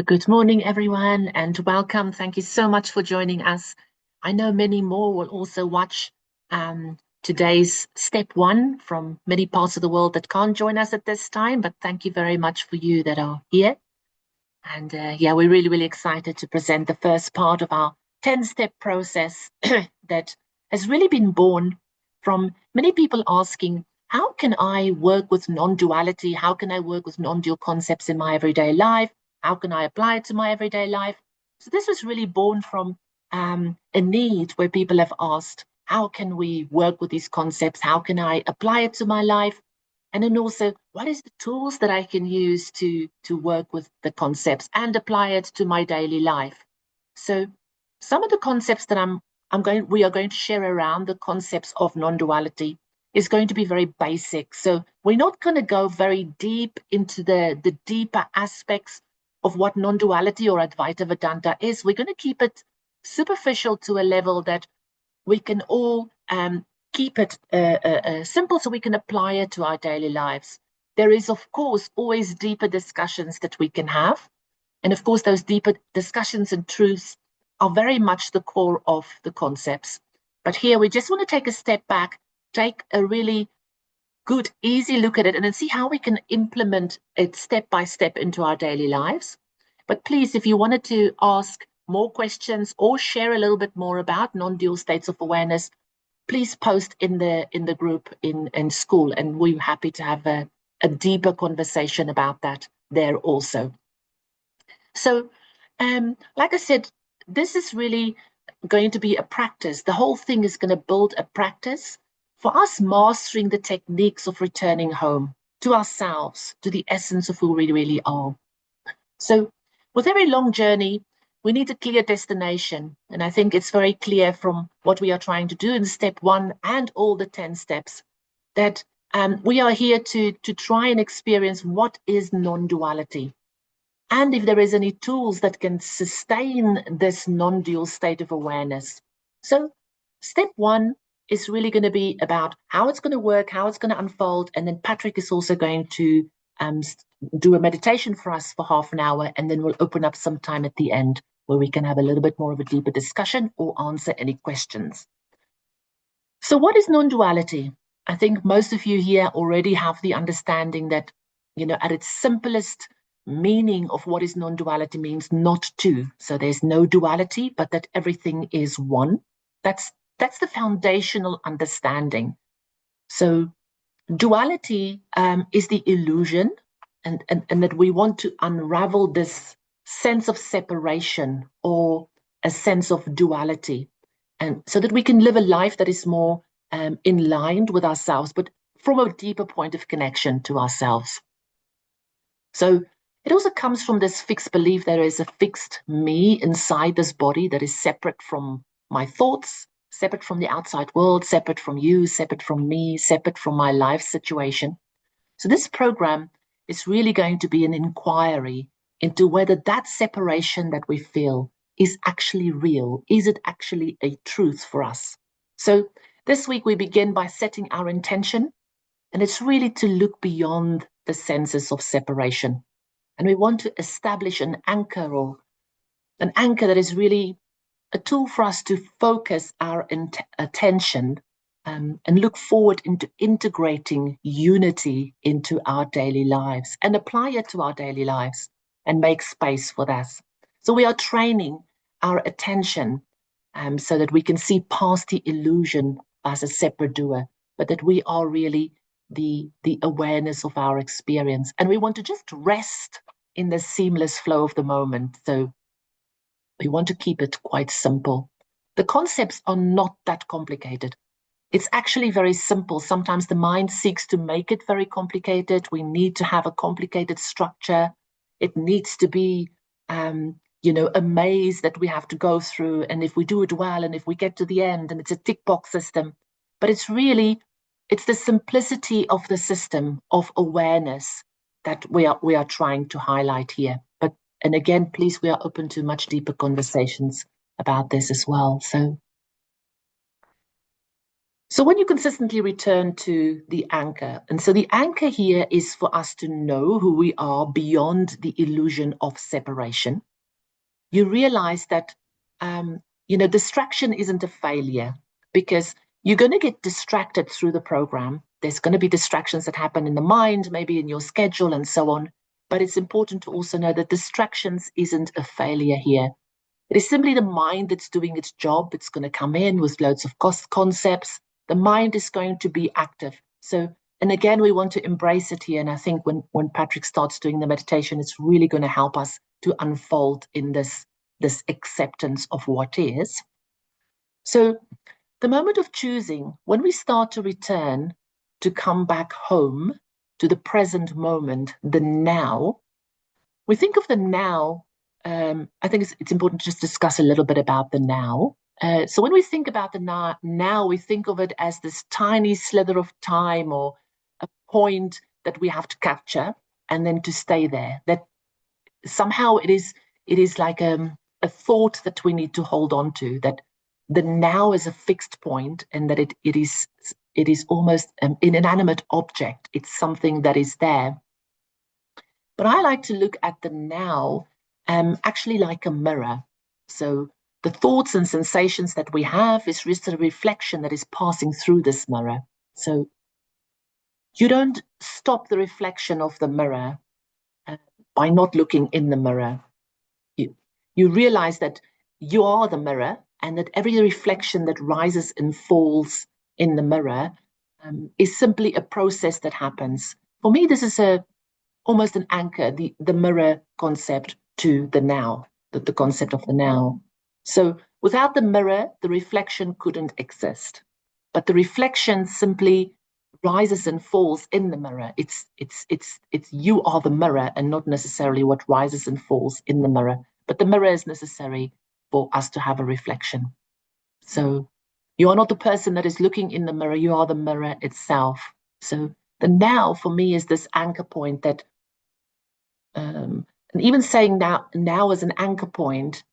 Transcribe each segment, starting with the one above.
So good morning, everyone, and welcome. Thank you so much for joining us. I know many more will also watch today's step one from many parts of the world that can't join us at this time, but thank you very much for you that are here. And yeah, we're really, really excited to present the first part of our 10-step process that has really been born from many people asking, how can I work with non-duality? How can I work with non-dual concepts in my everyday life? How can I apply it to my everyday life? So this was really born from a need where people have asked, how can we work with these concepts? How can I apply it to my life? And then also, what is the tools that I can use to work with the concepts and apply it to my daily life? So some of the concepts that we are going to share around the concepts of non-duality is going to be very basic. So we're not going to go very deep into the deeper aspects of what non-duality or Advaita Vedanta is. We're going to keep it superficial to a level that we can all keep it simple so we can apply it to our daily lives. There is, of course, always deeper discussions that we can have. And of course, those deeper discussions and truths are very much the core of the concepts. But here we just want to take a step back, take a really good, easy look at it, and then see how we can implement it step by step into our daily lives. But please, if you wanted to ask more questions or share a little bit more about non-dual states of awareness, please post in the group in school, and we're happy to have a deeper conversation about that there also. So, like I said, this is really going to be a practice. The whole thing is going to build a practice for us mastering the techniques of returning home to ourselves, to the essence of who we really are. So with every long journey, we need a clear destination. And I think it's very clear from what we are trying to do in step one and all the 10 steps that we are here to try and experience what is non-duality. And if there is any tools that can sustain this non-dual state of awareness. So step one is really going to be about how it's going to work, how it's going to unfold. And then Patrick is also going to do a meditation for us for half an hour, and then we'll open up some time at the end where we can have a little bit more of a deeper discussion or answer any questions. So what is non-duality? I think most of you here already have the understanding that, at its simplest meaning of what is non-duality means not two. So there's no duality, but that everything is one. That's the foundational understanding. So duality is the illusion, and that we want to unravel this sense of separation or a sense of duality, and so that we can live a life that is more in line with ourselves, but from a deeper point of connection to ourselves. So it also comes from this fixed belief there is a fixed me inside this body that is separate from my thoughts, separate from the outside world, separate from you, separate from me, separate from my life situation. So this program is really going to be an inquiry into whether that separation that we feel is actually real. Is it actually a truth for us? So this week we begin by setting our intention, and it's really to look beyond the senses of separation. And we want to establish an anchor that is really a tool for us to focus our attention and look forward into integrating unity into our daily lives and apply it to our daily lives and make space for that. So we are training our attention so that we can see past the illusion as a separate doer, but that we are really the awareness of our experience. And we want to just rest in the seamless flow of the moment. So we want to keep it quite simple. The concepts are not that complicated. It's actually very simple. Sometimes the mind seeks to make it very complicated. We need to have a complicated structure. It needs to be, a maze that we have to go through. And if we do it well, and if we get to the end, and it's a tick box system. But it's the simplicity of the system of awareness that we are trying to highlight here. And again, please, we are open to much deeper conversations about this as well. So when you consistently return to the anchor, and so the anchor here is for us to know who we are beyond the illusion of separation. You realize that, distraction isn't a failure because you're going to get distracted through the program. There's going to be distractions that happen in the mind, maybe in your schedule and so on. But it's important to also know that distractions isn't a failure here. It is simply the mind that's doing its job. It's going to come in with loads of concepts. The mind is going to be active. So, and again, we want to embrace it here. And I think when Patrick starts doing the meditation, it's really going to help us to unfold in this acceptance of what is. So, the moment of choosing, when we start to return to come back home to the present moment, the now, we think of the now. I think it's important to just discuss a little bit about the now. So when we think about the now, we think of it as this tiny slither of time or a point that we have to capture and then to stay there. That somehow it is like a thought that we need to hold on to. That the now is a fixed point, and that it is almost an inanimate object. It's something that is there. But I like to look at the now actually like a mirror. So the thoughts and sensations that we have is just a reflection that is passing through this mirror. So you don't stop the reflection of the mirror by not looking in the mirror. You realize that you are the mirror, and that every reflection that rises and falls in the mirror is simply a process that happens. For me, this is almost an anchor, the mirror concept to the now, the concept of the now. So without the mirror, the reflection couldn't exist. But the reflection simply rises and falls in the mirror. It's you are the mirror and not necessarily what rises and falls in the mirror. But the mirror is necessary for us to have a reflection. So you are not the person that is looking in the mirror, you are the mirror itself. So the now for me is this anchor point that and even saying now as an anchor point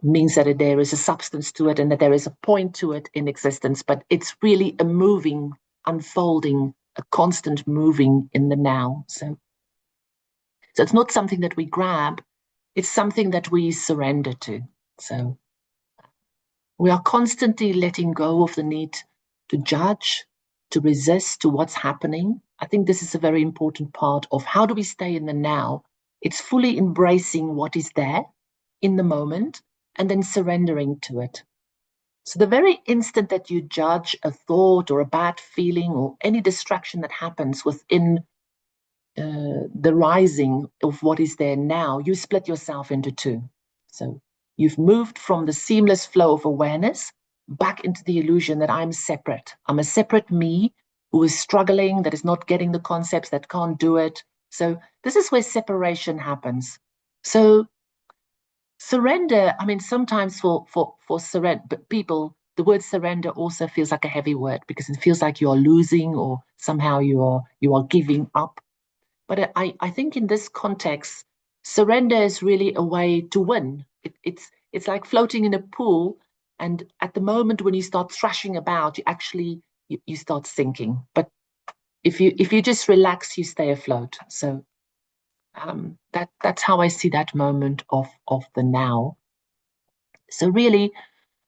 means that there is a substance to it and that there is a point to it in existence, but it's really a moving, unfolding, a constant moving in the now. So it's not something that we grab, it's something that we surrender to. So we are constantly letting go of the need to judge, to resist to what's happening. I think this is a very important part of how do we stay in the now. It's fully embracing what is there in the moment and then surrendering to it. So the very instant that you judge a thought or a bad feeling or any distraction that happens within the rising of what is there now, you split yourself into two. So you've moved from the seamless flow of awareness back into the illusion that I'm separate. I'm a separate me who is struggling, that is not getting the concepts, that can't do it. So this is where separation happens. So surrender, I mean, sometimes for surrender, but people, the word surrender also feels like a heavy word because it feels like you are losing or somehow you are giving up. But I think in this context, surrender is really a way to win. It's like floating in a pool, and at the moment when you start thrashing about, you start sinking. But if you just relax, you stay afloat. So that's how I see that moment of the now. So really,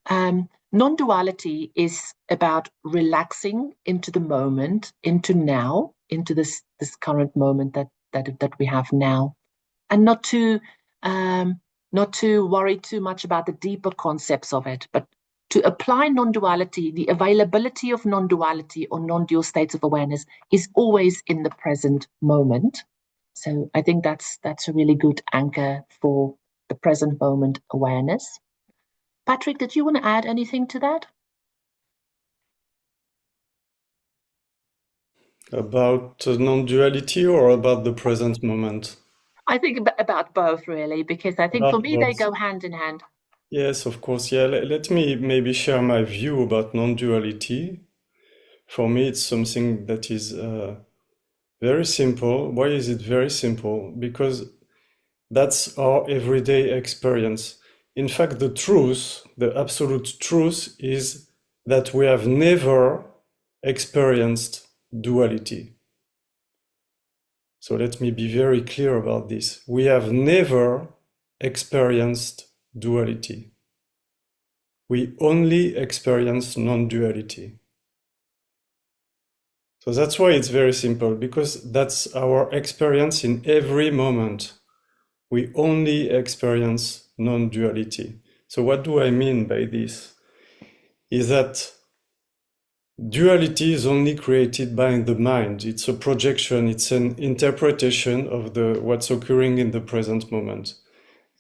non-duality is about relaxing into the moment, into now, into this current moment that we have now, and not to worry too much about the deeper concepts of it, but to apply non-duality. The availability of non-duality or non-dual states of awareness is always in the present moment. So I think that's a really good anchor for the present moment awareness. Patrick, did you want to add anything to that? About non-duality or about the present moment? I think about both, really, because I think for About me they both. go hand in hand. Yes, of course. Yeah, let me maybe share my view about non-duality. For me, it's something that is very simple. Why is it very simple? Because that's our everyday experience. In fact, the truth, the absolute truth, is that we have never experienced duality. So let me be very clear about this. We have never experienced duality. We only experience non-duality. So that's why it's very simple, because that's our experience in every moment. We only experience non-duality. So what do I mean by this? Is that duality is only created by the mind. It's a projection, it's an interpretation of what's occurring in the present moment.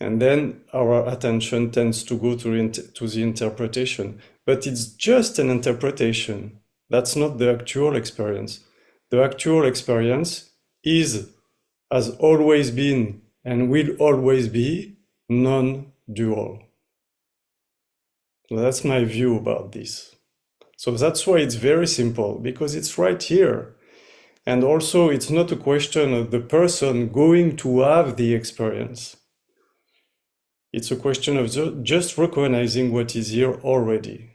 And then our attention tends to go to the interpretation. But it's just an interpretation. That's not the actual experience. The actual experience has always been, and will always be, non-dual. So that's my view about this. So that's why it's very simple, because it's right here. And also, it's not a question of the person going to have the experience. It's a question of just recognizing what is here already.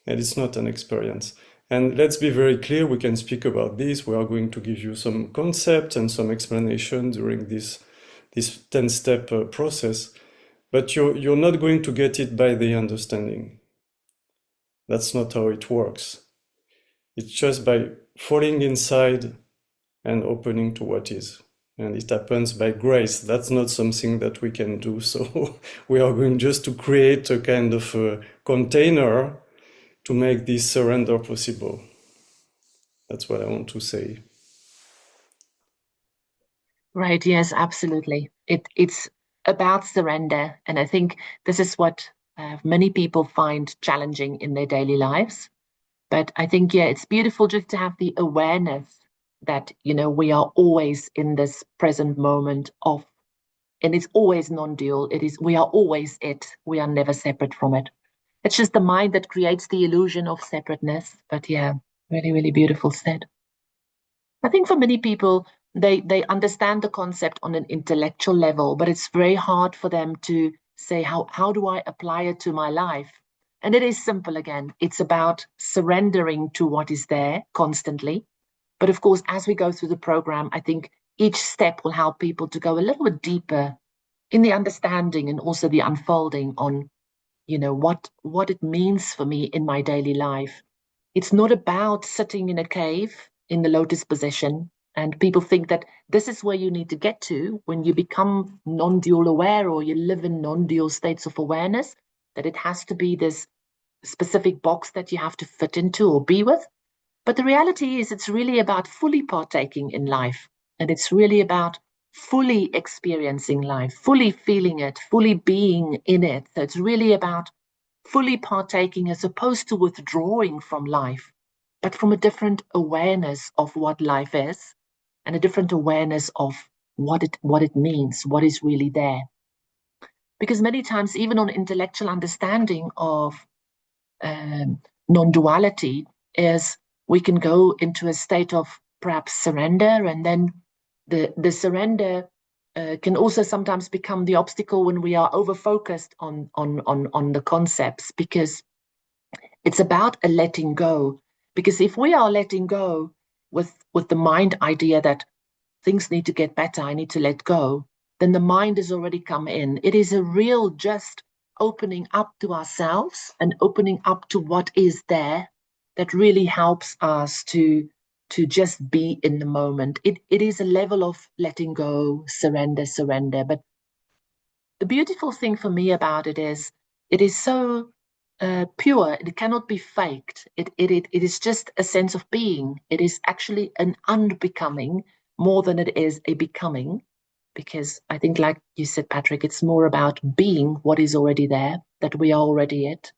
And it's not an experience. And let's be very clear, we can speak about this. We are going to give you some concept and some explanation during this 10-step process. But you're not going to get it by the understanding. That's not how it works. It's just by falling inside and opening to what is. And it happens by grace. That's not something that we can do. So we are going just to create a kind of a container to make this surrender possible. That's what I want to say. Right, yes, absolutely. It's about surrender. And I think this is what many people find challenging in their daily lives. But I think, yeah, it's beautiful just to have the awareness that, we are always in this present moment of, and it's always non-dual. We are always it. We are never separate from it. It's just the mind that creates the illusion of separateness. But yeah, really, really beautiful said. I think for many people, they understand the concept on an intellectual level, but it's very hard for them to say, how do I apply it to my life? And it is simple again. It's about surrendering to what is there constantly. But of course, as we go through the program, I think each step will help people to go a little bit deeper in the understanding and also the unfolding on, what it means for me in my daily life. It's not about sitting in a cave in the lotus position. And people think that this is where you need to get to when you become non-dual aware or you live in non-dual states of awareness, that it has to be this specific box that you have to fit into or be with. But the reality is it's really about fully partaking in life. And it's really about fully experiencing life, fully feeling it, fully being in it. So it's really about fully partaking as opposed to withdrawing from life, but from a different awareness of what life is and a different awareness of what it means, what is really there. Because many times, even on intellectual understanding of non-duality, is we can go into a state of perhaps surrender, and then the surrender can also sometimes become the obstacle when we are over focused on the concepts, because it's about a letting go. Because if we are letting go with the mind idea that things need to get better, I need to let go, then the mind has already come in. It is a real just opening up to ourselves and opening up to what is there that really helps us to just be in the moment. It is a level of letting go, surrender. But the beautiful thing for me about it is so pure. It cannot be faked. It is just a sense of being. It is actually an unbecoming more than it is a becoming, because I think, like you said, Patrick, it's more about being what is already there, that we are already it.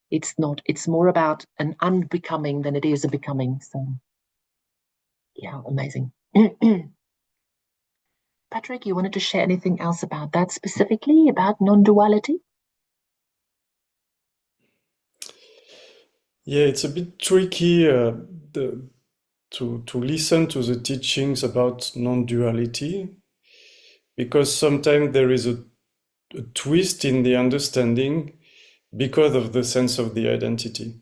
It's not. It's more about an unbecoming than it is a becoming. So, yeah, amazing. Patrick, you wanted to share anything else about that specifically, about non-duality? Yeah, it's a bit tricky to listen to the teachings about non-duality, because sometimes there is a twist in the understanding because of the sense of the identity.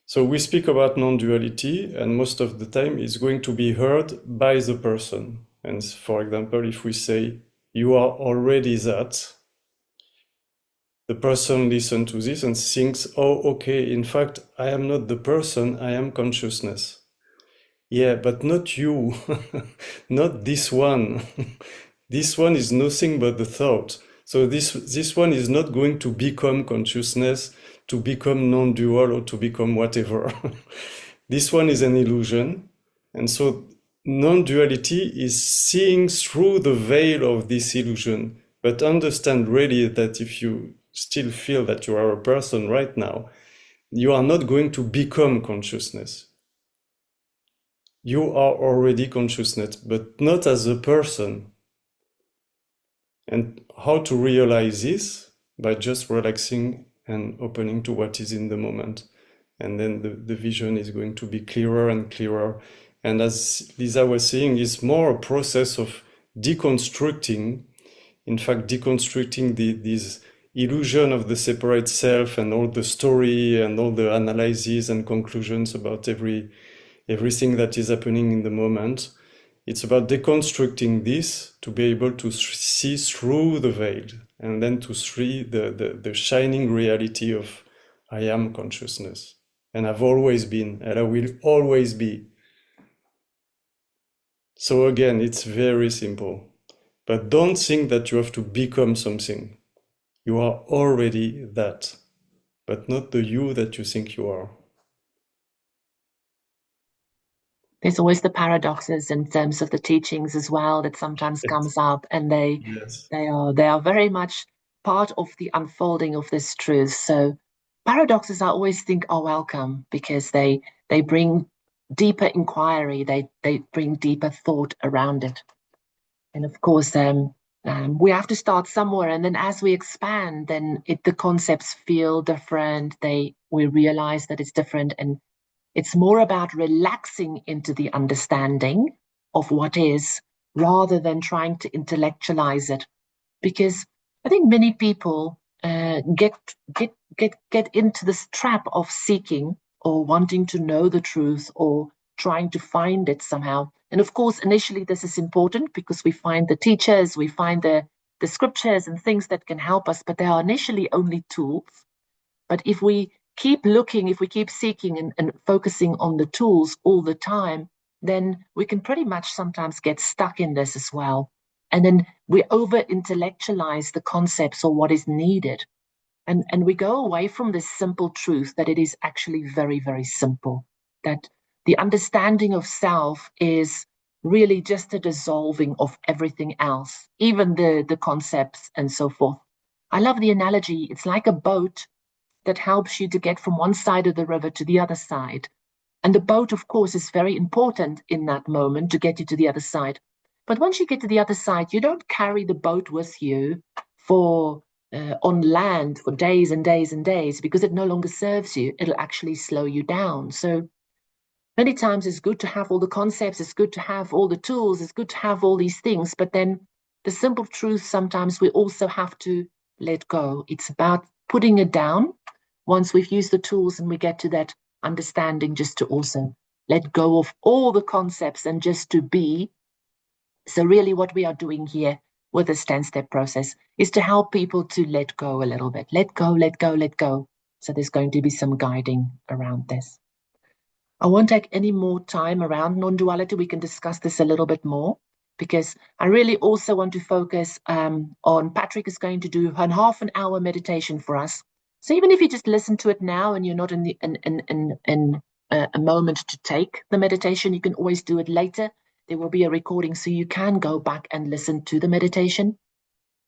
So we speak about non-duality, and most of the time it's going to be heard by the person. And for example, if we say, you are already that, the person listens to this and thinks, oh, okay, in fact, I am not the person, I am consciousness. Yeah, but not you, not this one. This one is nothing but the thought. So this one is not going to become consciousness, to become non-dual, or to become whatever. This one is an illusion. And so non-duality is seeing through the veil of this illusion, but understand really that if you still feel that you are a person right now, you are not going to become consciousness. You are already consciousness, but not as a person. And how to realize this? By just relaxing and opening to what is in the moment. And then the vision is going to be clearer and clearer. And as Lisa was saying, it's more a process of deconstructing, in fact, deconstructing this illusion of the separate self and all the story and all the analyses and conclusions about everything that is happening in the moment. It's about deconstructing this to be able to see through the veil and then to see the shining reality of I am consciousness. And I've always been, and I will always be. So again, it's very simple. But don't think that you have to become something. You are already that, but not the you that you think you are. There's always the paradoxes in terms of the teachings as well that sometimes comes up, and Yes. they are very much part of the unfolding of this truth. So paradoxes I always think are welcome because they bring deeper inquiry, they bring deeper thought around it. And of course, we have to start somewhere, and then as we expand, then the concepts feel different. We realize that it's different, and it's more about relaxing into the understanding of what is, rather than trying to intellectualize it. Because I think many people get into this trap of seeking or wanting to know the truth or trying to find it somehow. And of course, initially this is important because we find the teachers, we find the scriptures and things that can help us, but they are initially only tools. But if we keep looking, if we keep seeking and focusing on the tools all the time, then we can pretty much sometimes get stuck in this as well. And then we over intellectualize the concepts or what is needed. And we go away from this simple truth that it is actually very, very simple, that the understanding of self is really just a dissolving of everything else, even the concepts and so forth. I love the analogy. It's like a boat that helps you to get from one side of the river to the other side. And the boat, of course, is very important in that moment to get you to the other side. But once you get to the other side, you don't carry the boat with you for on land for days and days and days because it no longer serves you. It'll actually slow you down. So many times it's good to have all the concepts, it's good to have all the tools, it's good to have all these things. But then the simple truth, sometimes we also have to let go. It's about putting it down once we've used the tools and we get to that understanding, just to also let go of all the concepts and just to be. So really what we are doing here with this 10-step process is to help people to let go a little bit. Let go, let go, let go. So there's going to be some guiding around this. I won't take any more time around non-duality. We can discuss this a little bit more because I really also want to focus on Patrick is going to do a half an hour meditation for us. So even if you just listen to it now and you're not in a moment to take the meditation, you can always do it later. There will be a recording so you can go back and listen to the meditation.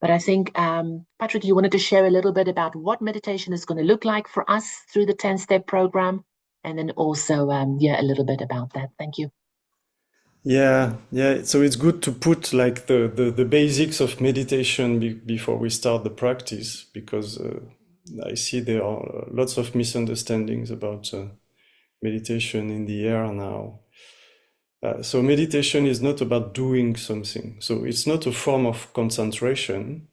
But I think, Patrick, you wanted to share a little bit about what meditation is going to look like for us through the 10-step program, and then also, a little bit about that. Thank you. Yeah. So it's good to put like the basics of meditation before we start the practice, because I see there are lots of misunderstandings about meditation in the air now. So meditation is not about doing something. So it's not a form of concentration.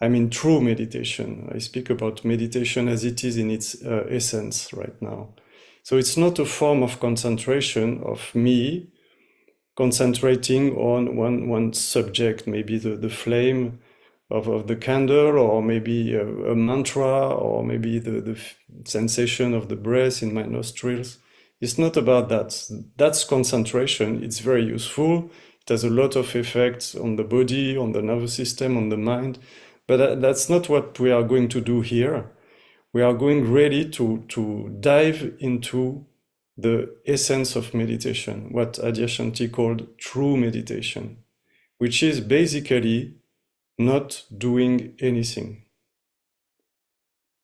I mean, true meditation. I speak about meditation as it is in its essence right now. So it's not a form of concentration of me concentrating on one subject, maybe the flame of the candle, or maybe a mantra, or maybe the sensation of the breath in my nostrils. It's not about that. That's concentration. It's very useful. It has a lot of effects on the body, on the nervous system, on the mind. But that's not what we are going to do here. We are going really to dive into the essence of meditation, what Adyashanti called true meditation, which is basically not doing anything.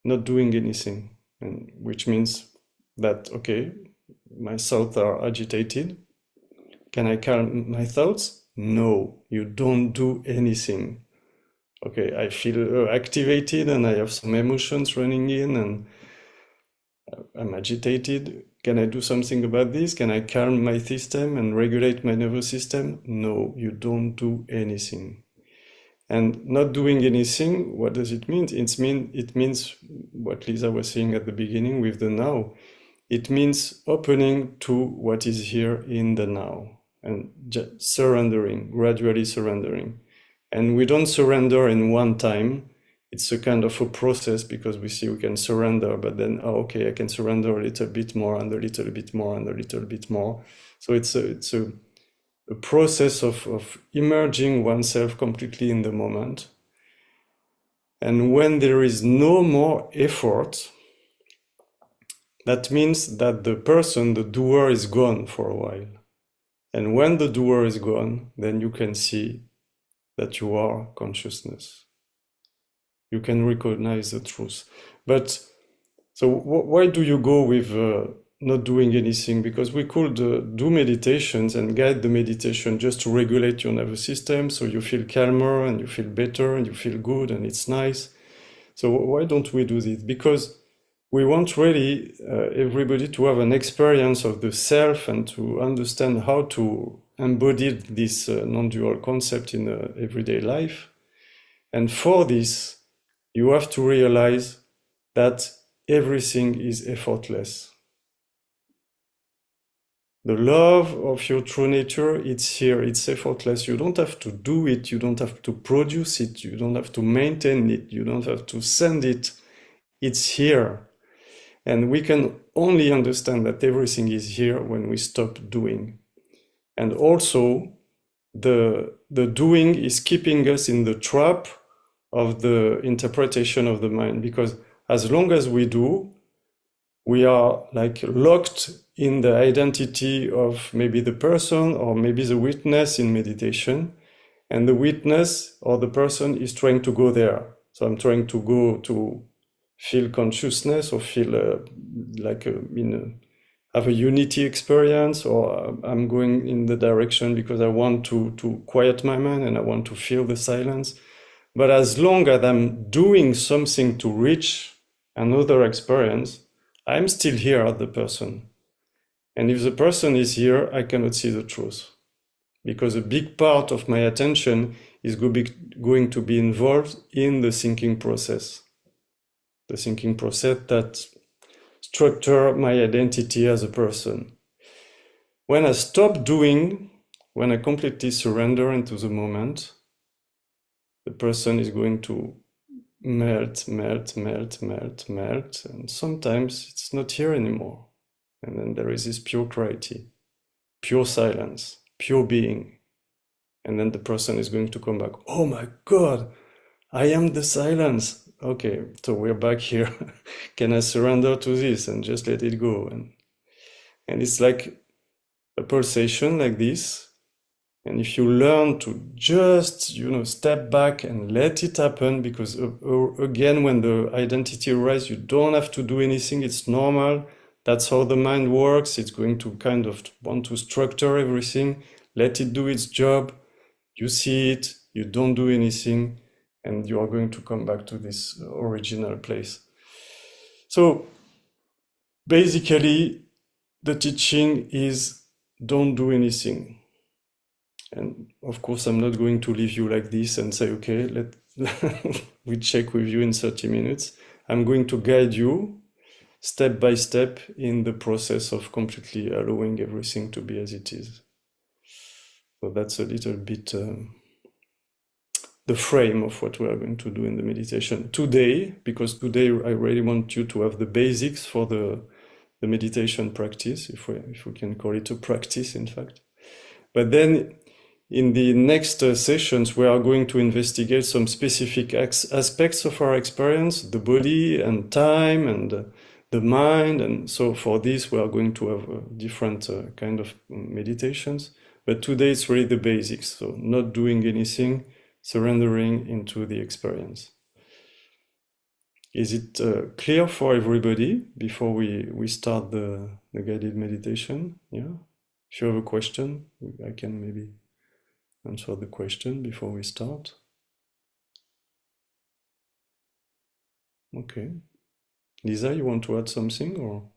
Not doing anything, and which means that, okay, my thoughts are agitated. Can I calm my thoughts? No, you don't do anything. Okay, I feel activated and I have some emotions running in and I'm agitated. Can I do something about this? Can I calm my system and regulate my nervous system? No, you don't do anything. And not doing anything, what does it mean? It means what Lisa was saying at the beginning with the now. It means opening to what is here in the now and just surrendering, gradually surrendering. And we don't surrender in one time. It's a kind of a process, because we see we can surrender, but then, oh, okay, I can surrender a little bit more and a little bit more and a little bit more. So it's a process of immersing oneself completely in the moment. And when there is no more effort, that means that the person, the doer, is gone for a while. And when the doer is gone, then you can see that you are consciousness. You can recognize the truth. But so why do you go with not doing anything? Because we could do meditations and guide the meditation just to regulate your nervous system, so you feel calmer and you feel better and you feel good and it's nice. So why don't we do this? Because we want really everybody to have an experience of the self and to understand how to embody this non-dual concept in everyday life. And for this, you have to realize that everything is effortless. The love of your true nature, it's here, it's effortless. You don't have to do it, you don't have to produce it, you don't have to maintain it, you don't have to send it. It's here. And we can only understand that everything is here when we stop doing. And also, the doing is keeping us in the trap of the interpretation of the mind, because as long as we do, we are like locked in the identity of maybe the person or maybe the witness in meditation, and the witness or the person is trying to go there. So I'm trying to go to feel consciousness or feel have a unity experience, or I'm going in the direction because I want to quiet my mind and I want to feel the silence. But as long as I'm doing something to reach another experience, I'm still here as the person. And if the person is here, I cannot see the truth, because a big part of my attention is going to be involved in the thinking process. The thinking process that structure my identity as a person. When I stop doing, when I completely surrender into the moment, the person is going to melt, and sometimes it's not here anymore. And then there is this pure clarity, pure silence, pure being. And then the person is going to come back, oh my God, I am the silence. Okay, so we're back here. Can I surrender to this and just let it go? And it's like a pulsation like this. And if you learn to just, step back and let it happen, because again, when the identity arises, you don't have to do anything. It's normal. That's how the mind works. It's going to kind of want to structure everything. Let it do its job. You see it. You don't do anything. And you are going to come back to this original place. So basically, the teaching is don't do anything. And of course, I'm not going to leave you like this and say, okay, we check with you in 30 minutes. I'm going to guide you step by step in the process of completely allowing everything to be as it is. So that's a little bit the frame of what we are going to do in the meditation today, because today I really want you to have the basics for the meditation practice, if we can call it a practice, in fact. But then in the next sessions, we are going to investigate some specific aspects of our experience, the body and time and the mind. And so for this, we are going to have different kind of meditations. But today it's really the basics. So not doing anything, surrendering into the experience. Is it clear for everybody before we start the guided meditation? Yeah. If you have a question, I can maybe answer the question before we start. Okay. Lisa, you want to add something or?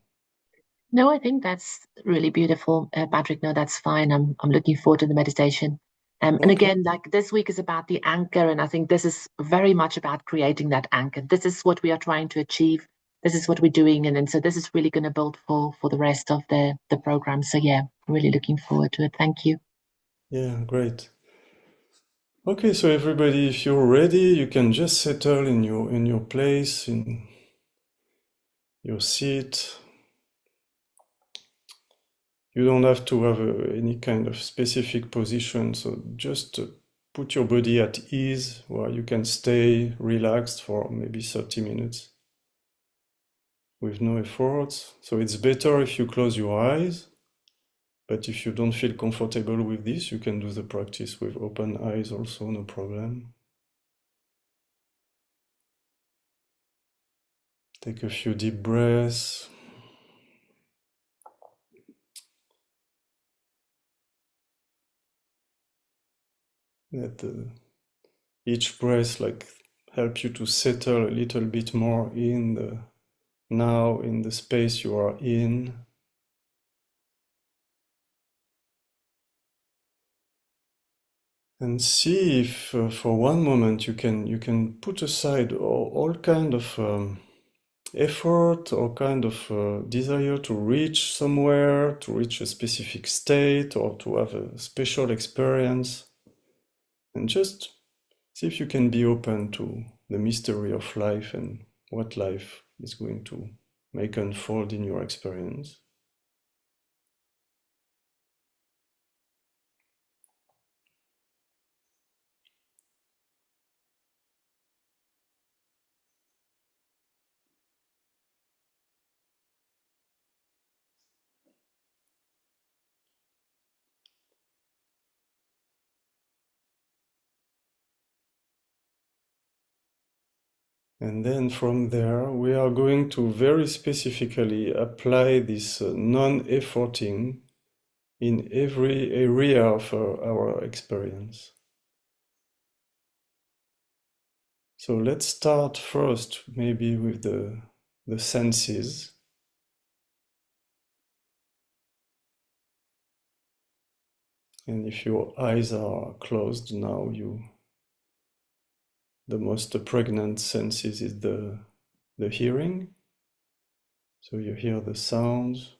No, I think that's really beautiful, Patrick. No, that's fine. I'm looking forward to the meditation. And Okay. again, like this week is about the anchor, and I think this is very much about creating that anchor. This is what we are trying to achieve. This is what we're doing, and then so this is really going to build for the rest of the program. So yeah, really looking forward to it. Thank you. Yeah, great. Okay, so everybody, if you're ready, you can just settle in your place, in your seat. You don't have to have any kind of specific position, so just put your body at ease where you can stay relaxed for maybe 30 minutes with no effort. So it's better if you close your eyes, but if you don't feel comfortable with this, you can do the practice with open eyes also, no problem. Take a few deep breaths. Let each breath like help you to settle a little bit more in the now, in the space you are in. And see if for one moment you can put aside all kind of effort or kind of desire to reach somewhere, to reach a specific state or to have a special experience, and just see if you can be open to the mystery of life and what life is going to make unfold in your experience. And then from there, we are going to very specifically apply this non-efforting in every area of our experience. So let's start first maybe with the senses. And if your eyes are closed now, the most pregnant senses is the hearing. So you hear the sounds,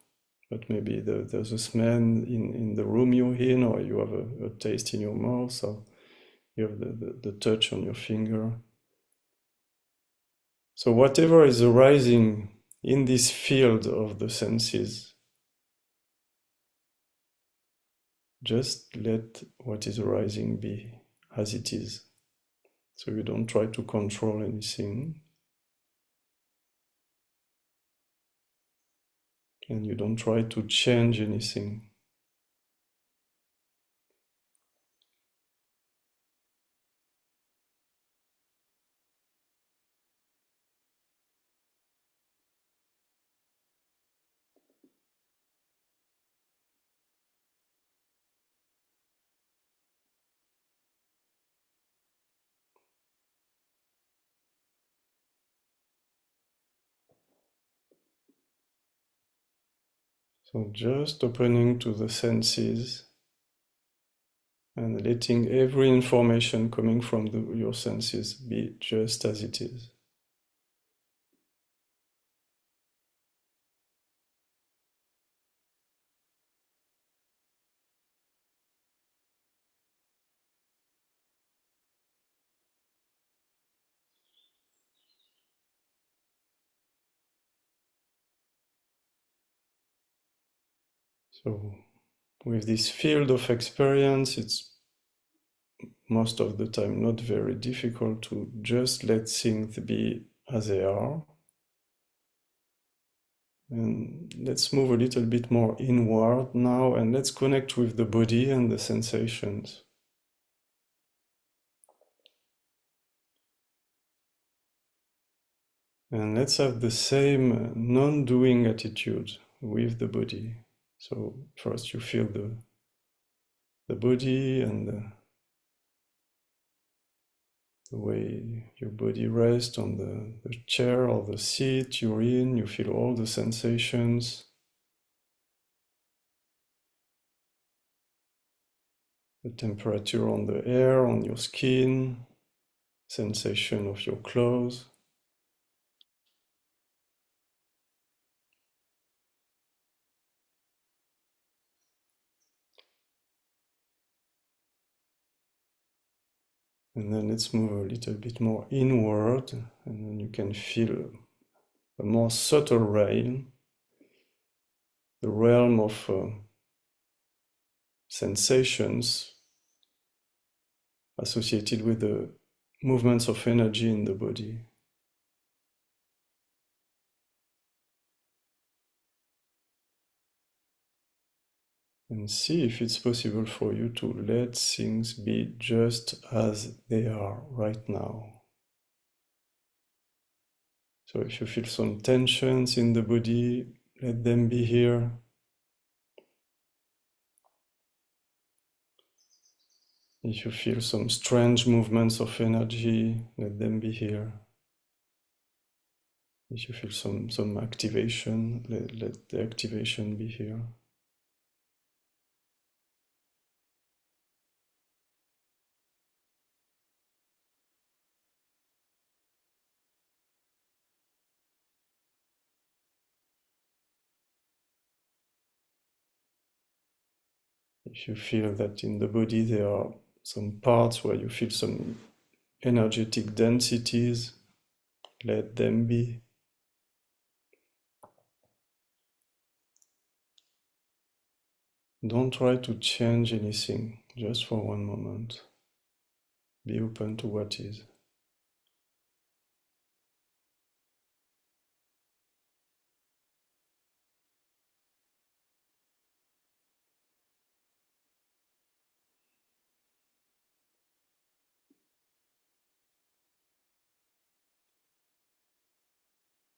but maybe there's a smell in the room you're in, or you have a taste in your mouth, or you have the touch on your finger. So whatever is arising in this field of the senses, just let what is arising be as it is. So you don't try to control anything, and you don't try to change anything. So just opening to the senses and letting every information coming from your senses be just as it is. So with this field of experience, it's most of the time not very difficult to just let things be as they are. And let's move a little bit more inward now, and let's connect with the body and the sensations. And let's have the same non-doing attitude with the body. So first you feel the body and the way your body rests on the chair or the seat you're in. You feel all the sensations. The temperature on the air, on your skin, sensation of your clothes. And then let's move a little bit more inward, and then you can feel a more subtle realm, the realm of sensations associated with the movements of energy in the body. And see if it's possible for you to let things be just as they are right now. So if you feel some tensions in the body, let them be here. If you feel some strange movements of energy, let them be here. If you feel some activation, let the activation be here. If you feel that in the body there are some parts where you feel some energetic densities, let them be. Don't try to change anything, just for one moment. Be open to what is.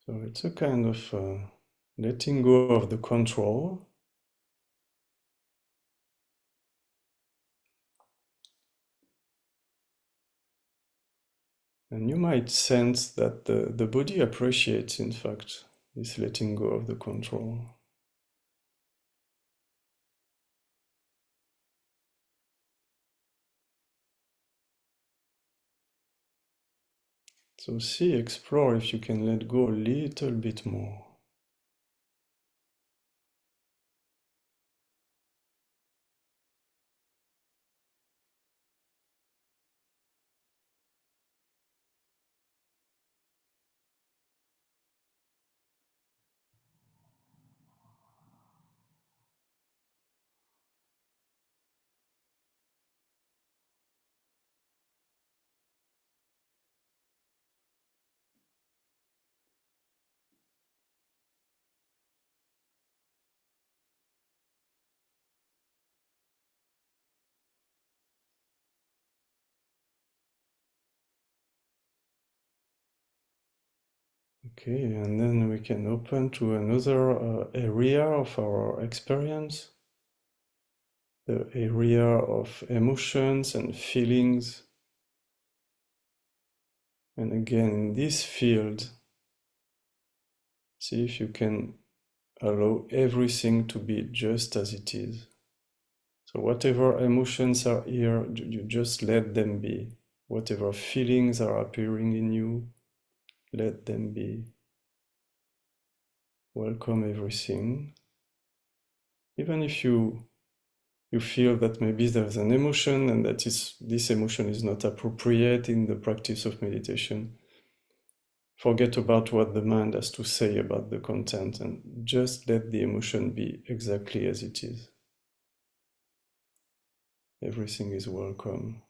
So it's a kind of letting go of the control. And you might sense that the body appreciates, in fact, this letting go of the control. So see, explore if you can let go a little bit more. Okay, and then we can open to another area of our experience, the area of emotions and feelings. And again, in this field, see if you can allow everything to be just as it is. So whatever emotions are here, you just let them be. Whatever feelings are appearing in you, let them be. Welcome everything. Even if you feel that maybe there's an emotion and that this emotion is not appropriate in the practice of meditation, forget about what the mind has to say about the content and just let the emotion be exactly as it is. Everything is welcome.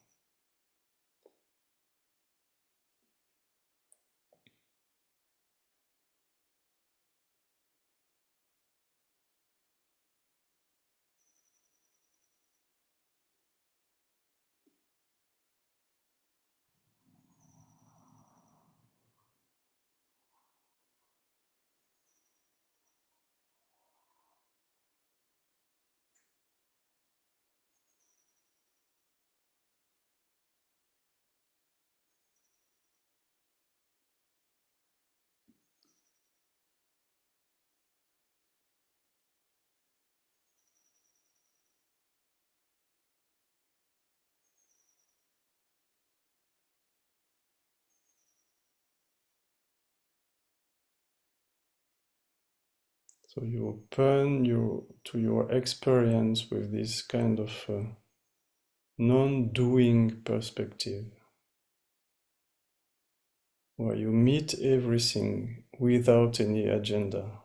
So you open to your experience with this kind of non-doing perspective, where you meet everything without any agenda.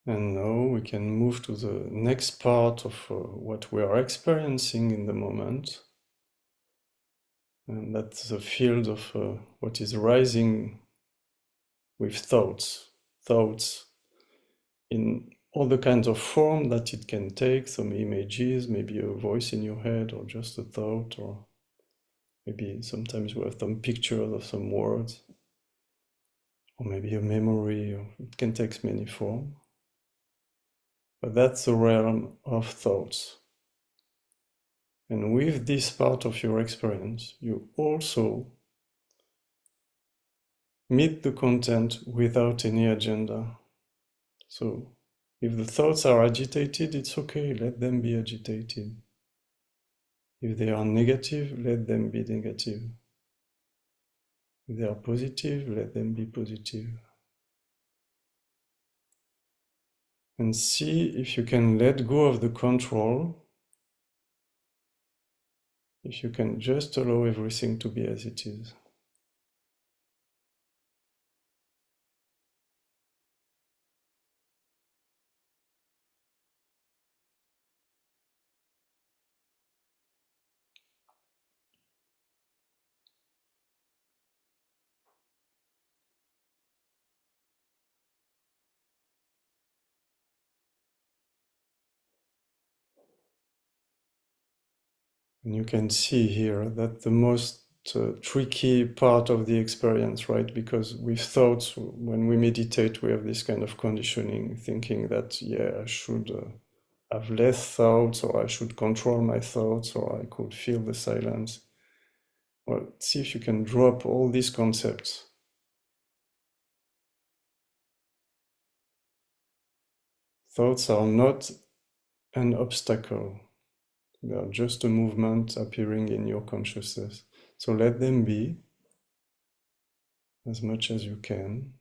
And now we can move to the next part of what we are experiencing in the moment. And that's the field of what is rising with thoughts. Thoughts in all the kinds of form that it can take, some images, maybe a voice in your head, or just a thought, or maybe sometimes we have some pictures of some words, or maybe a memory, or it can take many forms. But that's the realm of thoughts. And with this part of your experience, you also meet the content without any agenda. So if the thoughts are agitated, it's okay, let them be agitated. If they are negative, let them be negative. If they are positive, let them be positive. And see if you can let go of the control, if you can just allow everything to be as it is. And you can see here that the most tricky part of the experience, right? Because with thoughts, when we meditate, we have this kind of conditioning, thinking that, yeah, I should have less thoughts, or I should control my thoughts, or I could feel the silence. Well, see if you can drop all these concepts. Thoughts are not an obstacle. They are just a movement appearing in your consciousness. So let them be as much as you can.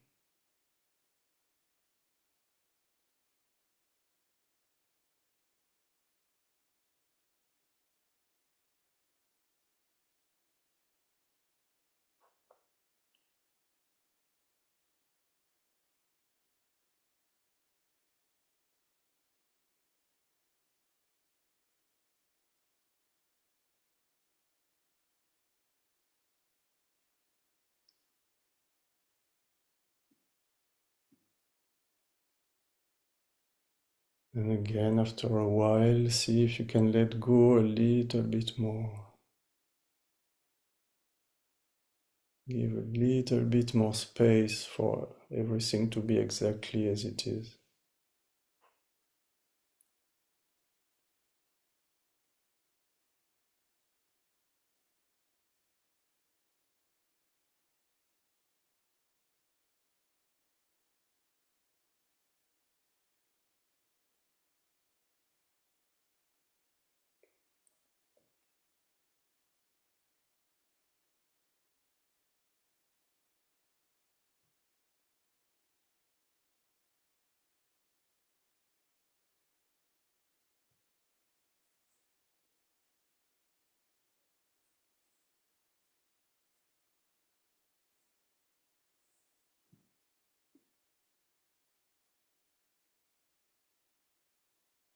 And again, after a while, see if you can let go a little bit more. Give a little bit more space for everything to be exactly as it is.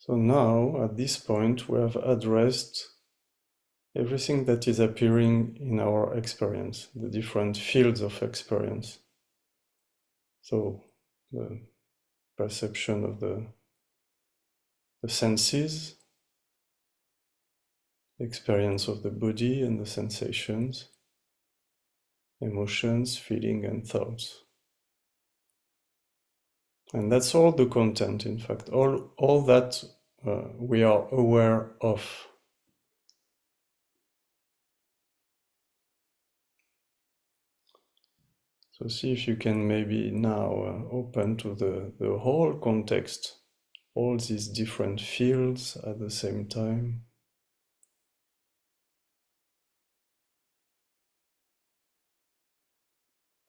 So now, at this point, we have addressed everything that is appearing in our experience, the different fields of experience. So the perception of the senses, experience of the body and the sensations, emotions, feeling and thoughts. And that's all the content, in fact, all that we are aware of. So see if you can maybe now open to the whole context, all these different fields at the same time.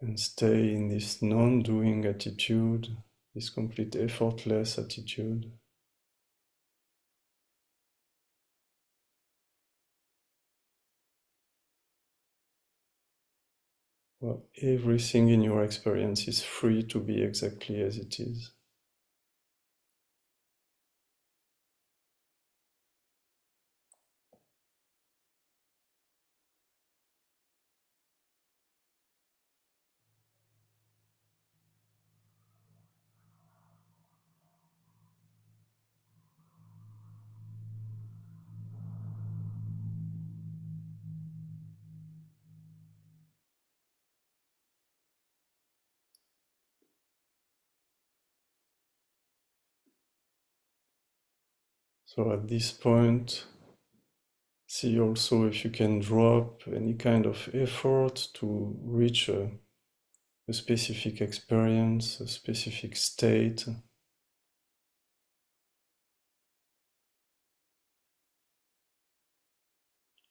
And stay in this non-doing attitude, this complete effortless attitude. Well, everything in your experience is free to be exactly as it is. So at this point, see also if you can drop any kind of effort to reach a specific experience, a specific state.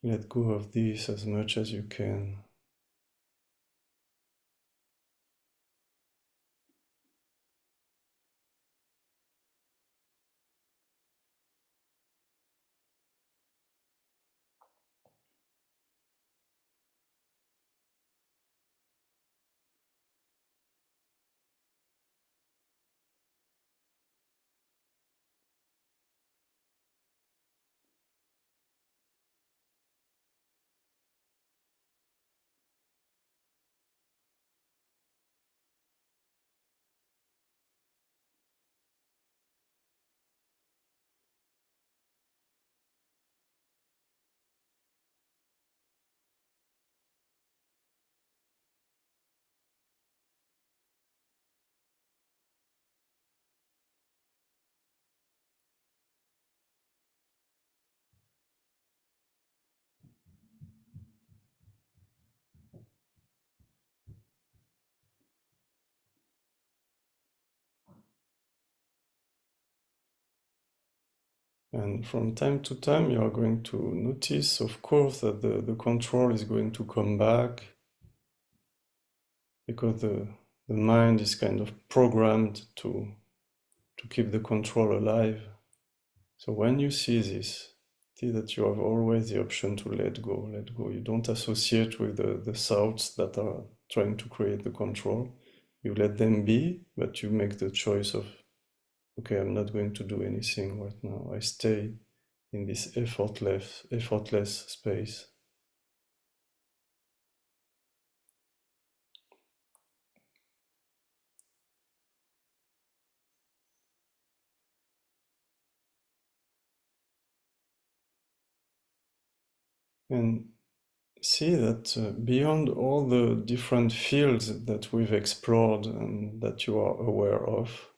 Let go of this as much as you can. And from time to time, you are going to notice, of course, that the control is going to come back because the mind is kind of programmed to keep the control alive. So when you see this, see that you have always the option to let go, let go. You don't associate with the thoughts that are trying to create the control. You let them be, but you make the choice of, okay, I'm not going to do anything right now. I stay in this effortless space. And see that beyond all the different fields that we've explored and that you are aware of,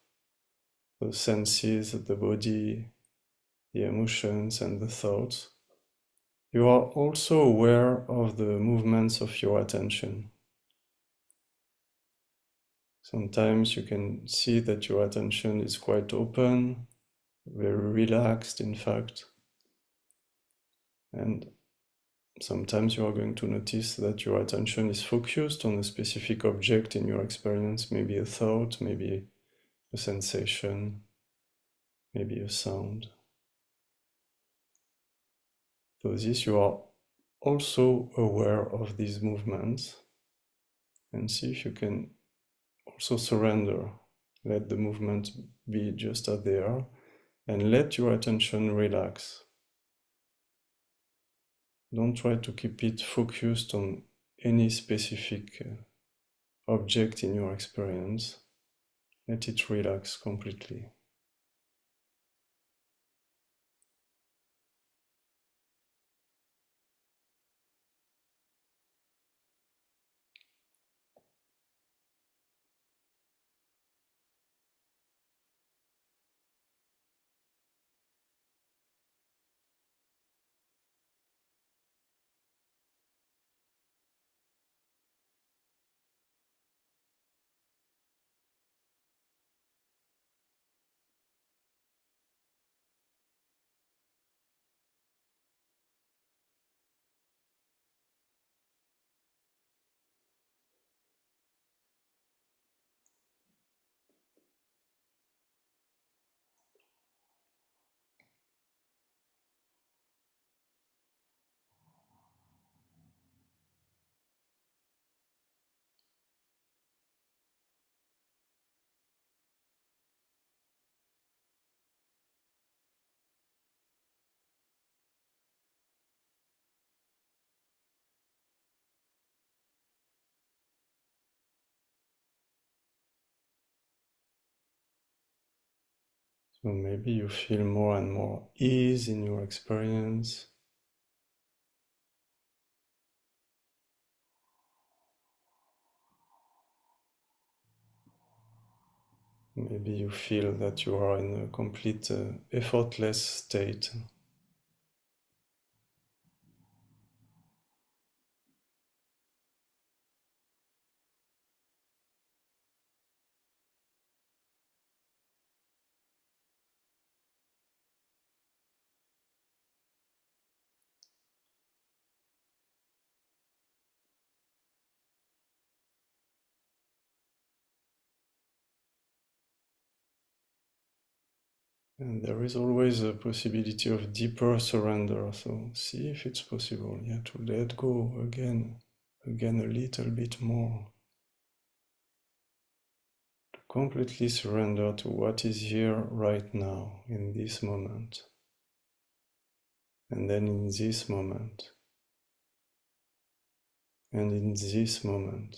the senses, the body, the emotions, and the thoughts, you are also aware of the movements of your attention. Sometimes you can see that your attention is quite open, very relaxed, in fact. And sometimes you are going to notice that your attention is focused on a specific object in your experience, maybe a thought, maybe a sensation, maybe a sound. So this, you are also aware of these movements, and see if you can also surrender. Let the movement be just as they are, and let your attention relax. Don't try to keep it focused on any specific object in your experience. Let it relax completely. So maybe you feel more and more ease in your experience. Maybe you feel that you are in a complete effortless state. And there is always a possibility of deeper surrender. So see if it's possible, to let go again a little bit more. To completely surrender to what is here right now, in this moment. And then in this moment. And in this moment.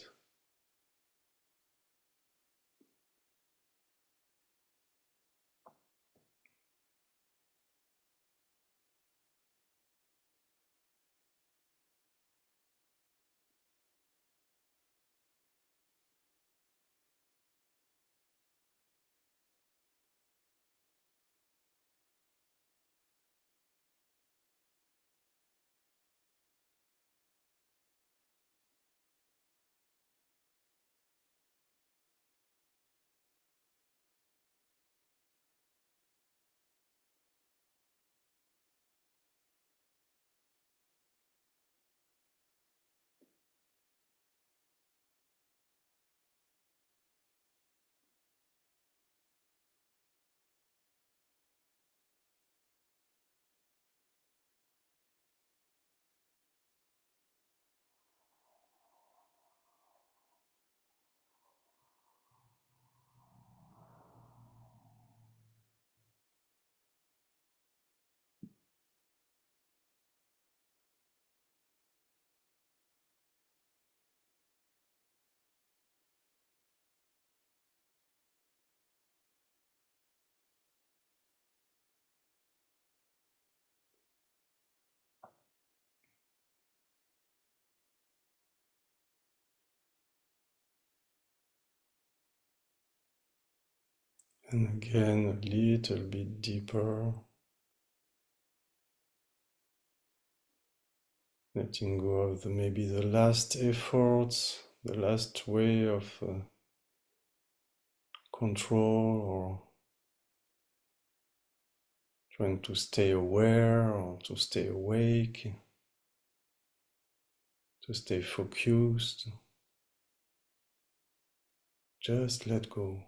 And again, a little bit deeper. Letting go of maybe the last efforts, the last way of control, or trying to stay aware or to stay awake, to stay focused. Just let go.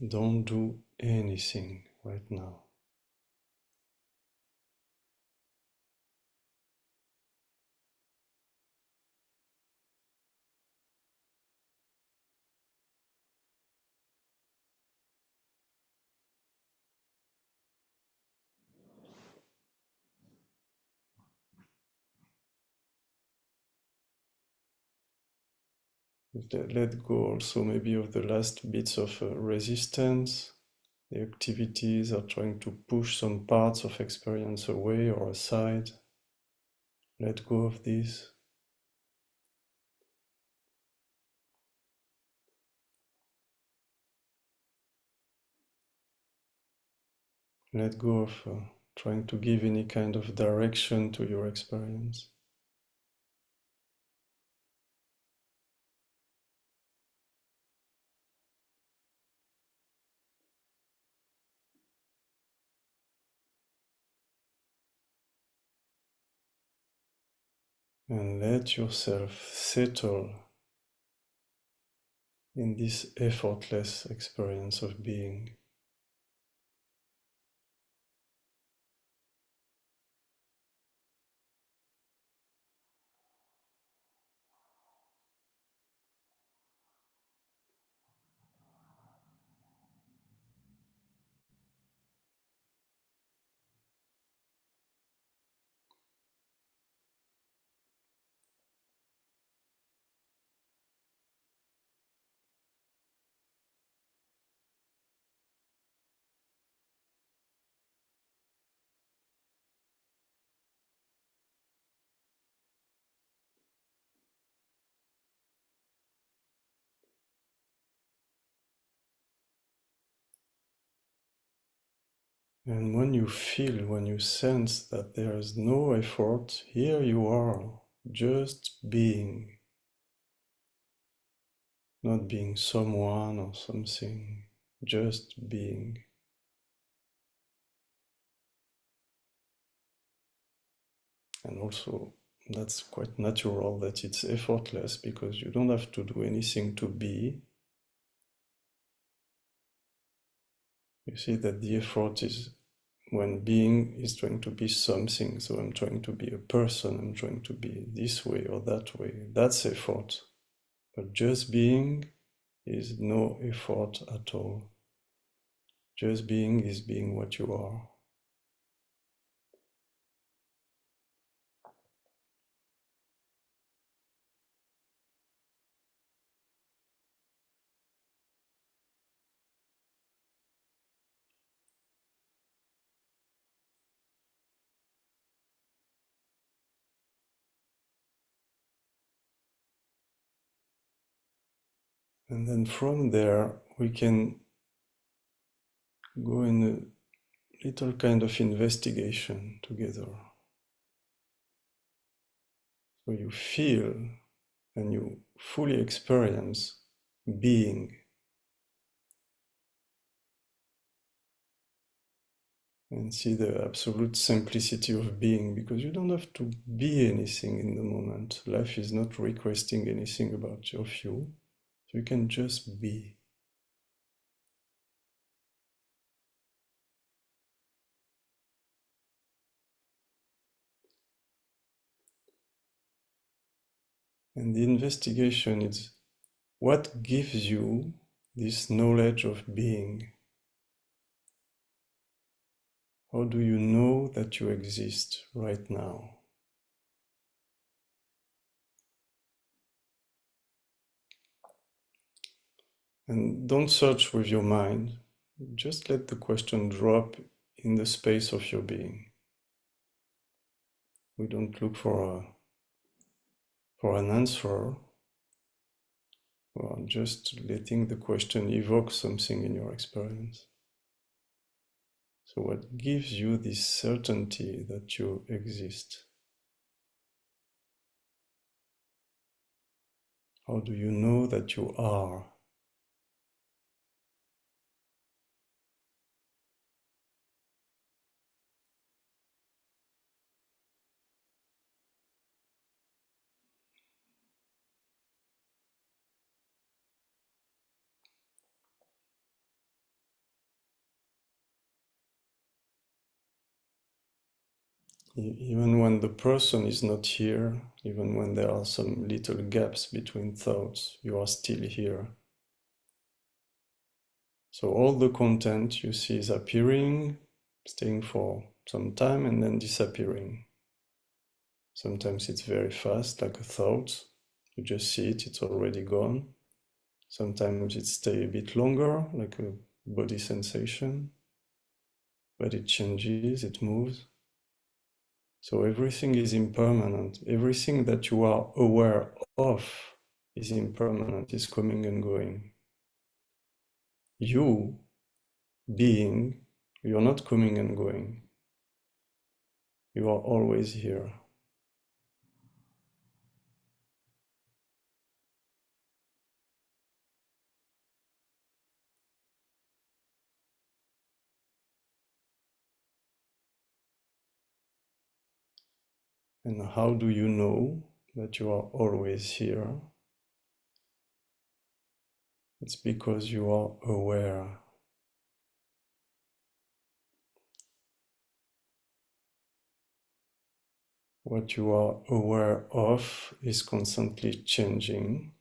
Don't do anything right now. Let go also maybe of the last bits of resistance. The activities are trying to push some parts of experience away or aside. Let go of this. Let go of trying to give any kind of direction to your experience. And let yourself settle in this effortless experience of being. And when you feel, when you sense that there is no effort, here you are, just being, not being someone or something, just being. And also, that's quite natural that it's effortless because you don't have to do anything to be. You see that the effort is when being is trying to be something. So I'm trying to be a person, I'm trying to be this way or that way. That's effort. But just being is no effort at all. Just being is being what you are. And then from there, we can go in a little kind of investigation together. So you feel and you fully experience being and see the absolute simplicity of being, because you don't have to be anything in the moment. Life is not requesting anything about of you. So you can just be. And the investigation is what gives you this knowledge of being. How do you know that you exist right now? And don't search with your mind. Just let the question drop in the space of your being. We don't look for an answer. Or just letting the question evoke something in your experience. So what gives you this certainty that you exist? How do you know that you are? Even when the person is not here, even when there are some little gaps between thoughts, you are still here. So all the content you see is appearing, staying for some time and then disappearing. Sometimes it's very fast, like a thought, You just see it, it's already gone. Sometimes it stays a bit longer, like a body sensation, but it changes, it moves. So everything is impermanent. Everything that you are aware of is impermanent, is coming and going. You, being, you're not coming and going. You are always here. And how do you know that you are always here? It's because you are aware. What you are aware of is constantly changing.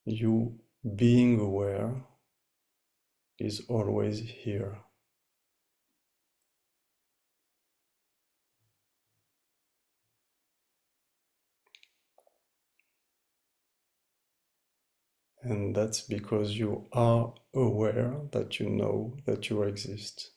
You being aware is always here. And that's because you are aware that you know that you exist.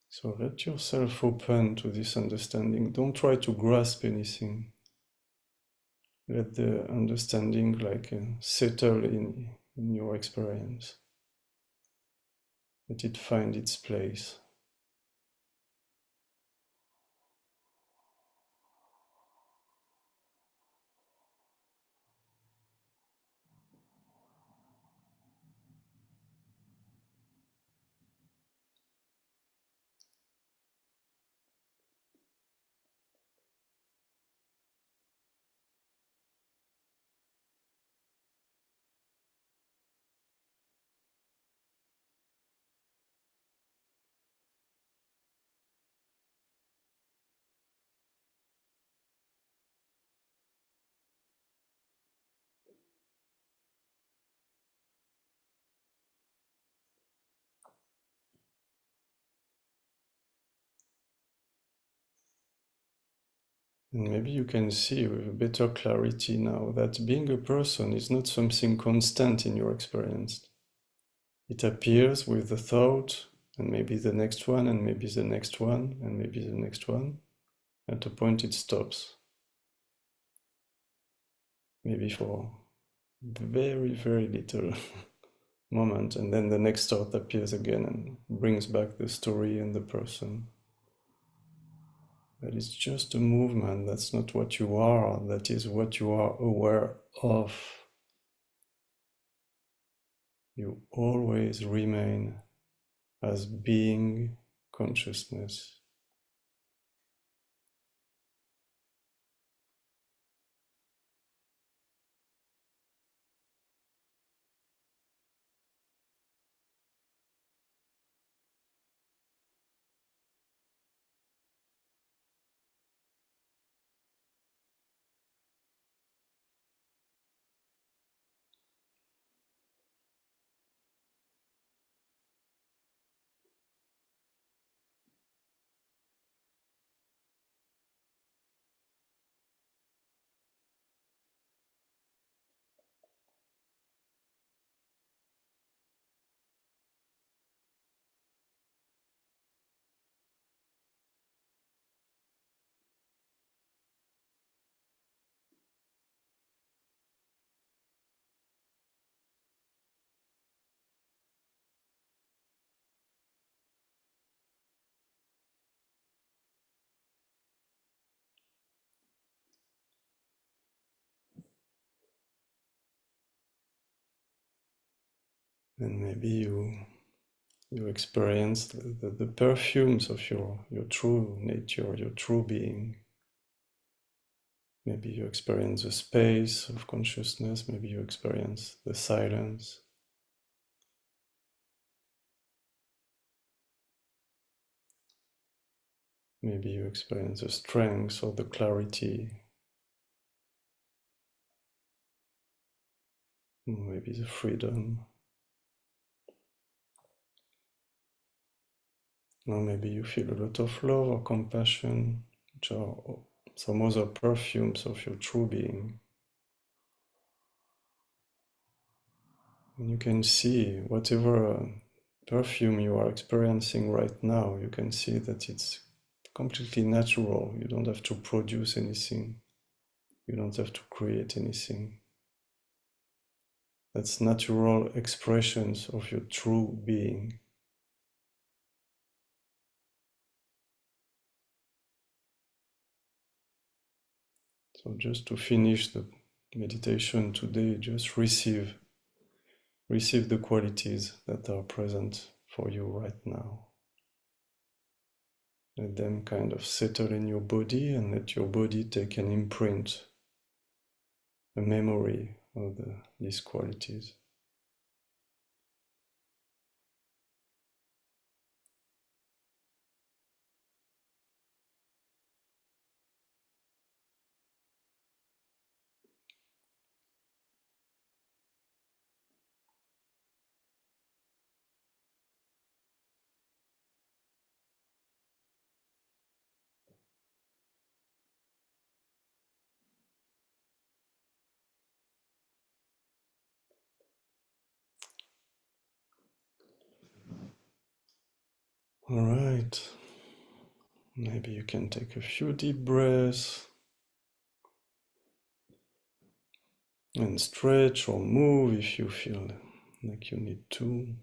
So let yourself open to this understanding. Don't try to grasp anything. Let the understanding settle in your experience. Let it find its place. And maybe you can see with better clarity now that being a person is not something constant in your experience. It appears with the thought, and maybe the next one, and maybe the next one, and maybe the next one. At a point it stops. Maybe for very, very little moment, and then the next thought appears again and brings back the story and the person. But it's just a movement, that's not what you are, that is what you are aware of. You always remain as being consciousness. And maybe you experience the perfumes of your true nature, your true being. Maybe you experience the space of consciousness, maybe you experience the silence. Maybe you experience the strength or the clarity, maybe the freedom. Or maybe you feel a lot of love or compassion, which are some other perfumes of your true being. And you can see whatever perfume you are experiencing right now, you can see that it's completely natural. You don't have to produce anything. You don't have to create anything. That's natural expressions of your true being. So just to finish the meditation today, just receive the qualities that are present for you right now. Let them kind of settle in your body and let your body take an imprint, a memory of these qualities. All right. Maybe you can take a few deep breaths and stretch or move if you feel like you need to.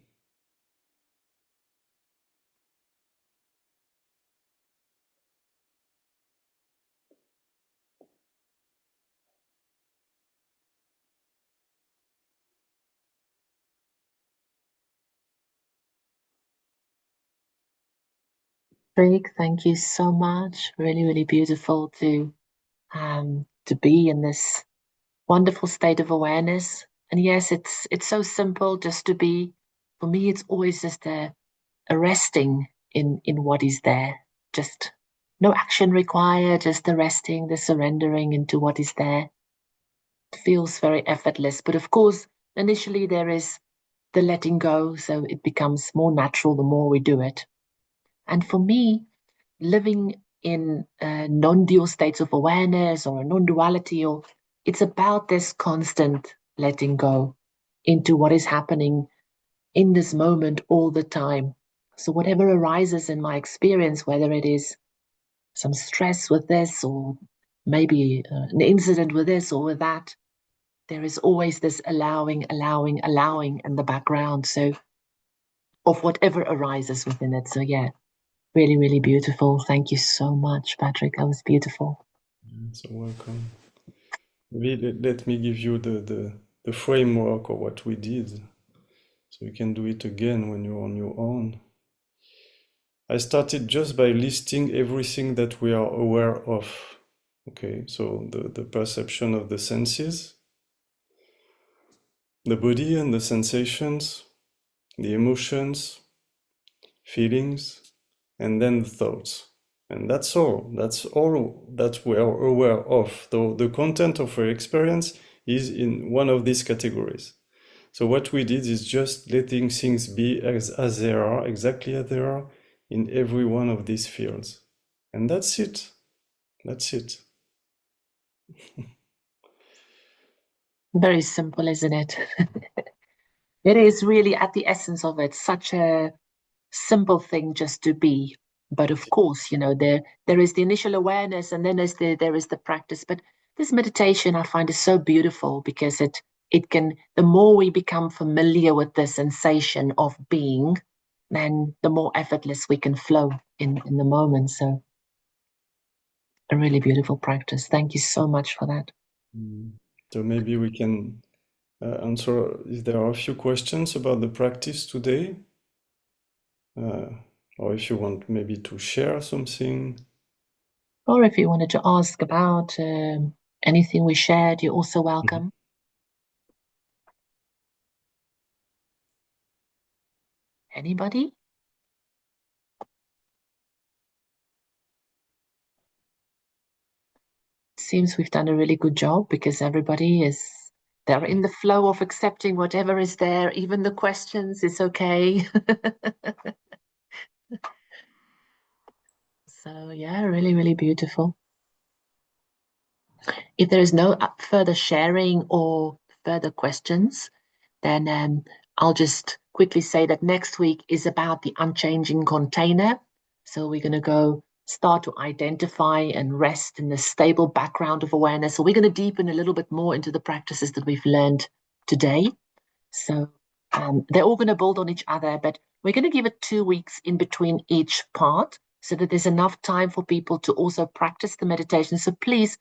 Rick, thank you so much. Really, really beautiful to be in this wonderful state of awareness. And yes, it's so simple just to be. For me, it's always just a resting in what is there. Just no action required, just the resting, the surrendering into what is there. It feels very effortless. But of course, initially there is the letting go, so it becomes more natural the more we do it. And for me, living in non-dual states of awareness or a non-duality, or it's about this constant letting go into what is happening in this moment all the time. So whatever arises in my experience, whether it is some stress with this or maybe an incident with this or with that, there is always this allowing in the background. So of whatever arises within it. So yeah, really, really beautiful. Thank you so much, Patrick. That was beautiful. So welcome. Maybe let me give you the framework of what we did, so you can do it again when you're on your own. I started just by listing everything that we are aware of. Okay, so the perception of the senses, the body and the sensations, the emotions, feelings, and then the thoughts. And that's all. That's all that we are aware of. Though the content of our experience is in one of these categories. So what we did is just letting things be as they are, exactly as they are, in every one of these fields. And that's it. That's it. Very simple, isn't it? It is really at the essence of it, such a simple thing just to be. But of course, there is the initial awareness and then there is the practice. But this meditation I find is so beautiful because it can, the more we become familiar with the sensation of being, then the more effortless we can flow in the moment. So a really beautiful practice. Thank you so much for that. Mm. So maybe we can answer if there are a few questions about the practice today, uh, or if you want maybe to share something. Or if you wanted to ask about anything we shared, you're also welcome. Anybody? seems we've done a really good job because they're in the flow of accepting whatever is there, even the questions, it's okay. So yeah, really, really beautiful. If there is no further sharing or further questions, then I'll just quickly say that next week is about the unchanging container. So we're going to go start to identify and rest in the stable background of awareness. So we're going to deepen a little bit more into the practices that we've learned today. So they're all going to build on each other, but we're going to give it 2 weeks in between each part so that there's enough time for people to also practice the meditation. So please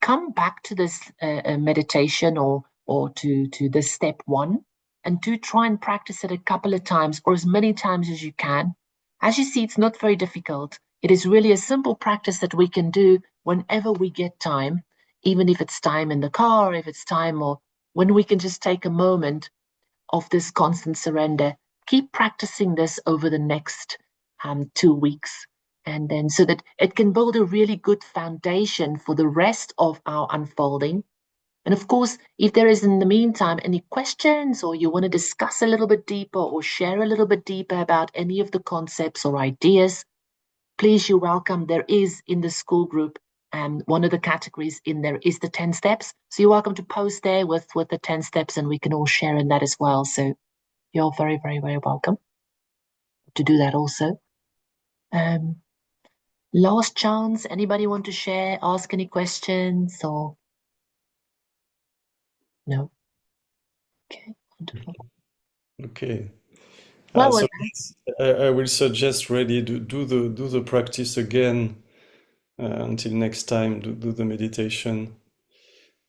come back to this meditation or to this step one, and do try and practice it a couple of times or as many times as you can. As you see, it's not very difficult. It is really a simple practice that we can do whenever we get time, even if it's time in the car, if it's time or when we can just take a moment of this constant surrender. Keep practicing this over the next 2 weeks. And then so that it can build a really good foundation for the rest of our unfolding. And of course, if there is in the meantime any questions or you want to discuss a little bit deeper or share a little bit deeper about any of the concepts or ideas, please, you're welcome. There is in the school group, one of the categories in there is the 10 steps. So you're welcome to post there with the 10 steps and we can all share in that as well. So you're very, very, very welcome to do that also. Last chance, anybody want to share, ask any questions or? No? Okay, wonderful. Okay. Well, So yes, I will suggest really do the practice again until next time. Do the meditation.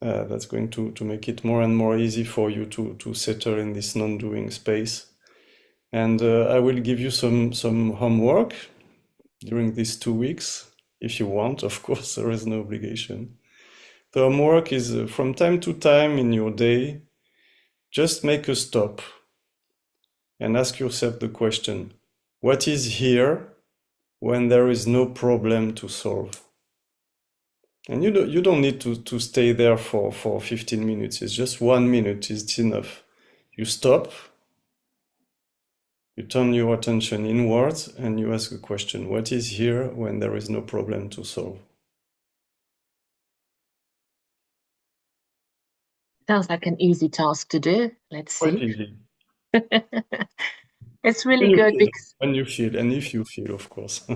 That's going to make it more and more easy for you to settle in this non-doing space. And I will give you some homework during these 2 weeks, if you want. Of course, there is no obligation. The homework is from time to time in your day, just make a stop and ask yourself the question, what is here when there is no problem to solve? And you don't need to stay there for 15 minutes. It's just 1 minute is enough. You stop, you turn your attention inwards, and you ask a question. What is here when there is no problem to solve? sounds like an easy task to do. Let's Quite see. easy. It's really good because When you feel, and if you feel, of course.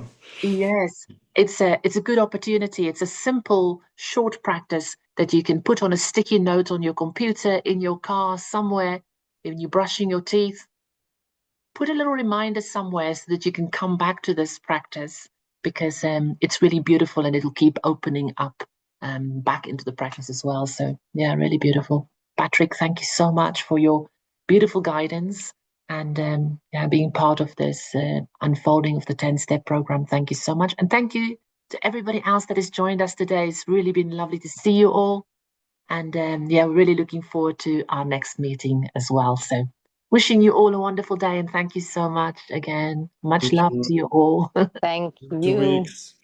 yes, it's a good opportunity. It's a simple, short practice that you can put on a sticky note on your computer, in your car, somewhere, when you're brushing your teeth. Put a little reminder somewhere so that you can come back to this practice because it's really beautiful and it'll keep opening up back into the practice as well. So yeah, really beautiful. Patrick, thank you so much for your beautiful guidance and yeah, being part of this unfolding of the 10-step program. Thank you so much. And thank you to everybody else that has joined us today. It's really been lovely to see you all. And yeah, we're really looking forward to our next meeting as well. So wishing you all a wonderful day and thank you so much again. Much Thank love you. to you all. Thank 2 you. weeks.